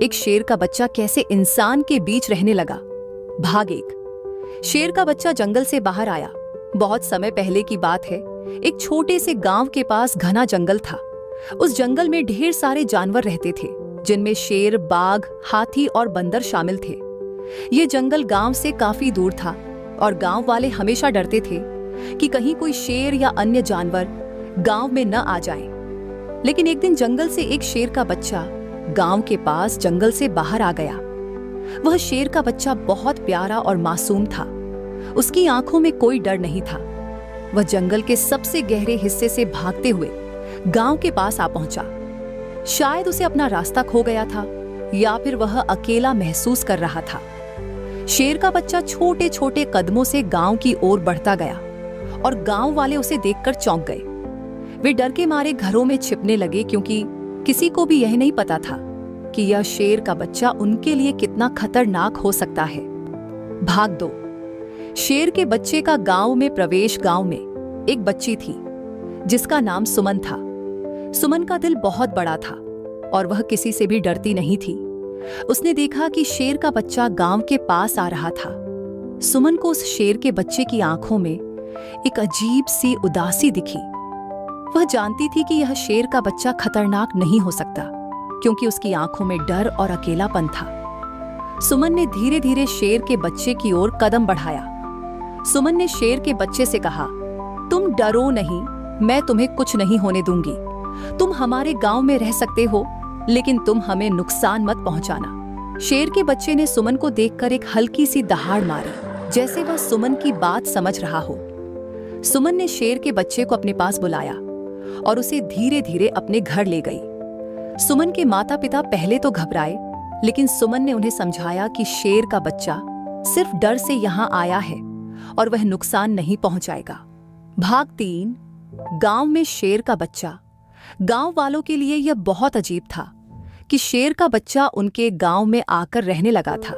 एक शेर का बच्चा कैसे इंसान के बीच रहने लगा। भाग 1। शेर का बच्चा जंगल से बाहर आया। बहुत समय पहले की बात है। एक छोटे से गांव के पास घना जंगल था। उस जंगल में ढेर सारे जानवर रहते थे, जिनमें शेर, बाघ, हाथी और बंदर शामिल थे। ये जंगल गांव से काफी दूर था और गांव वाले हमेशा डरते थे कि कहीं कोई शेर या अन्य जानवर गांव में न आ जाए। लेकिन एक दिन जंगल से एक शेर का बच्चा गांव के पास जंगल से बाहर आ गया। वह शेर का बच्चा बहुत प्यारा और मासूम था। उसकी आंखों में कोई डर नहीं था। वह जंगल के सबसे गहरे हिस्से से भागते हुए गांव के पास आ पहुंचा। शायद उसे अपना रास्ता खो गया था या फिर वह अकेला महसूस कर रहा था। शेर का बच्चा छोटे छोटे कदमों से गांव की ओर बढ़ता गया और गांव वाले उसे देखकर चौंक गए। वे डर के मारे घरों में छिपने लगे, क्योंकि किसी को भी यह नहीं पता था कि यह शेर का बच्चा उनके लिए कितना खतरनाक हो सकता है। भाग 2। शेर के बच्चे का गांव में प्रवेश। गांव में एक बच्ची थी जिसका नाम सुमन था। सुमन का दिल बहुत बड़ा था और वह किसी से भी डरती नहीं थी। उसने देखा कि शेर का बच्चा गांव के पास आ रहा था। सुमन को उस शेर के बच्चे की आंखों में एक अजीब सी उदासी दिखी। वह जानती थी कि यह शेर का बच्चा खतरनाक नहीं हो सकता, क्योंकि उसकी आंखों में डर और अकेलापन था। सुमन ने धीरे धीरे शेर के बच्चे की ओर कदम बढ़ाया। सुमन ने शेर के बच्चे से कहा, तुम डरो नहीं, मैं तुम्हें कुछ नहीं होने दूंगी। तुम हमारे गांव में रह सकते हो, लेकिन तुम हमें नुकसान मत पहुंचाना। शेर के बच्चे ने सुमन को देखकर एक हल्की सी दहाड़ मारी, जैसे वह सुमन की बात समझ रहा हो। सुमन ने शेर के बच्चे को अपने पास बुलाया और उसे धीरे धीरे अपने घर ले गई। सुमन के माता पिता पहले तो घबराए, लेकिन सुमन ने उन्हें समझाया कि शेर का बच्चा सिर्फ डर से यहाँ आया है और वह नुकसान नहीं पहुंचाएगा। भाग 3। गांव में शेर का बच्चा। गांव वालों के लिए यह बहुत अजीब था कि शेर का बच्चा उनके गांव में आकर रहने लगा था।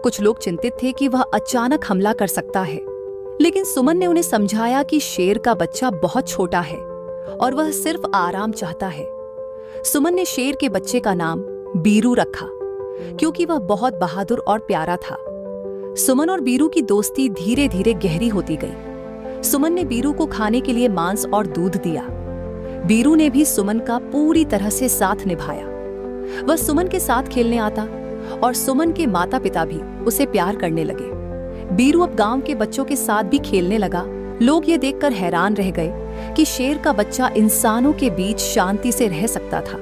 कुछ लोग चिंतित थे कि वह अचानक हमला कर सकता है, लेकिन सुमन ने उन्हें समझाया कि शेर का बच्चा बहुत छोटा है और वह सिर्फ आराम चाहता है। सुमन ने शेर के बच्चे का नाम बीरू रखा, क्योंकि वह बहुत बहादुर और प्यारा था। सुमन और बीरू की दोस्ती धीरे धीरे गहरी होती गई। सुमन ने बीरू को खाने के लिए मांस और दूध दिया। बीरू ने भी सुमन का पूरी तरह से साथ निभाया। वह सुमन के साथ खेलने आता और सुमन के माता पिता भी उसे प्यार करने लगे। बीरू अब गांव के बच्चों के साथ भी खेलने लगा। लोग ये देखकर हैरान रह गए कि शेर का बच्चा इंसानों के बीच शांति से रह सकता था।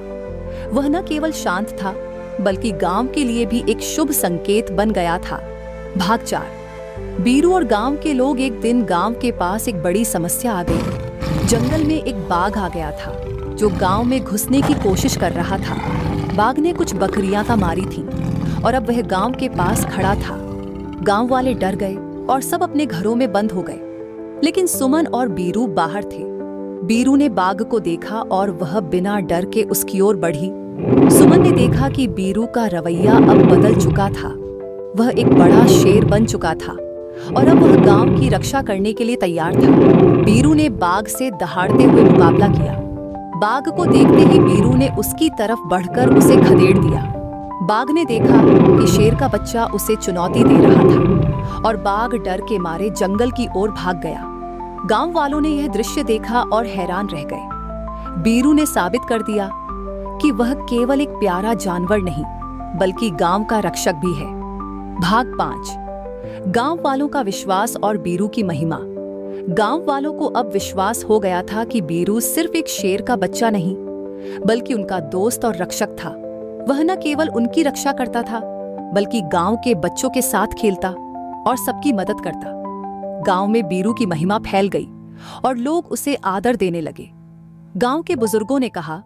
वह न केवल शांत था, बल्कि गांव के लिए भी एक शुभ संकेत बन गया था। भाग 4। बीरू और गांव के लोग। एक दिन गांव के पास एक बड़ी समस्या आ गई। जंगल में एक बाघ आ गया था, जो गांव में घुसने की कोशिश कर रहा था। बाघ ने कुछ बकरियां तो मारी थीं और अब वह गांव के पास खड़ा था। गांव वाले डर गए और सब अपने घरों में बंद हो गए, लेकिन सुमन और बीरू बाहर थे। बीरू ने बाघ को देखा और वह बिना डर के उसकी ओर बढ़ी। सुमन ने देखा कि बीरू का रवैया अब बदल चुका था। वह एक बड़ा शेर बन चुका था और अब वह गांव की रक्षा करने के लिए तैयार था। बीरू ने बाघ से दहाड़ते हुए मुकाबला किया। बाघ को देखते ही बीरू ने उसकी तरफ बढ़कर उसे खदेड़ दिया। बाघ ने देखा कि शेर का बच्चा उसे चुनौती दे रहा था और बाघ डर के मारे जंगल की ओर भाग गया। गांव वालों ने यह दृश्य देखा और हैरान रह गए। बीरू ने साबित कर दिया कि वह केवल एक प्यारा जानवर नहीं, बल्कि गांव का रक्षक भी है। भाग 5। गांव वालों का विश्वास और बीरू की महिमा। गांव वालों को अब विश्वास हो गया था कि बीरू सिर्फ एक शेर का बच्चा नहीं, बल्कि उनका दोस्त और रक्षक था। वह न केवल उनकी रक्षा करता था, बल्कि गांव के बच्चों के साथ खेलता और सबकी मदद करता। गांव में बीरू की महिमा फैल गई और लोग उसे आदर देने लगे। गांव के बुजुर्गों ने कहा,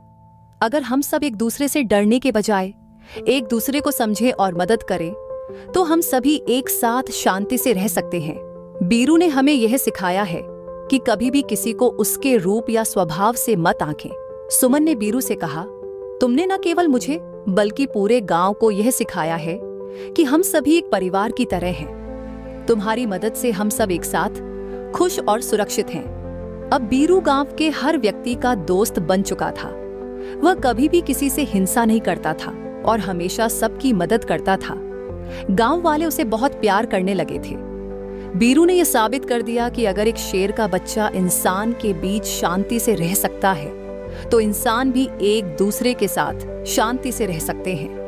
अगर हम सब एक दूसरे से डरने के बजाय एक दूसरे को समझें और मदद करें, तो हम सभी एक साथ शांति से रह सकते हैं। बीरू ने हमें यह सिखाया है कि कभी भी किसी को उसके रूप या स्वभाव से मत आंकें। सुमन ने बीरू से कहा, तुमने न केवल मुझे बल्कि पूरे गांव को यह सिखाया है कि हम सभी एक परिवार की तरह हैं। तुम्हारी मदद से हम सब एक साथ खुश और सुरक्षित हैं। अब बीरू गांव के हर व्यक्ति का दोस्त बन चुका था। वह कभी भी किसी से हिंसा नहीं करता था, और हमेशा सबकी मदद करता था। गांव वाले उसे बहुत प्यार करने लगे थे। बीरू ने यह साबित कर दिया कि अगर एक शेर का बच्चा इंसान के बीच शांति से रह सकता है तो इंसान भी एक दूसरे के साथ शांति से रह सकते हैं।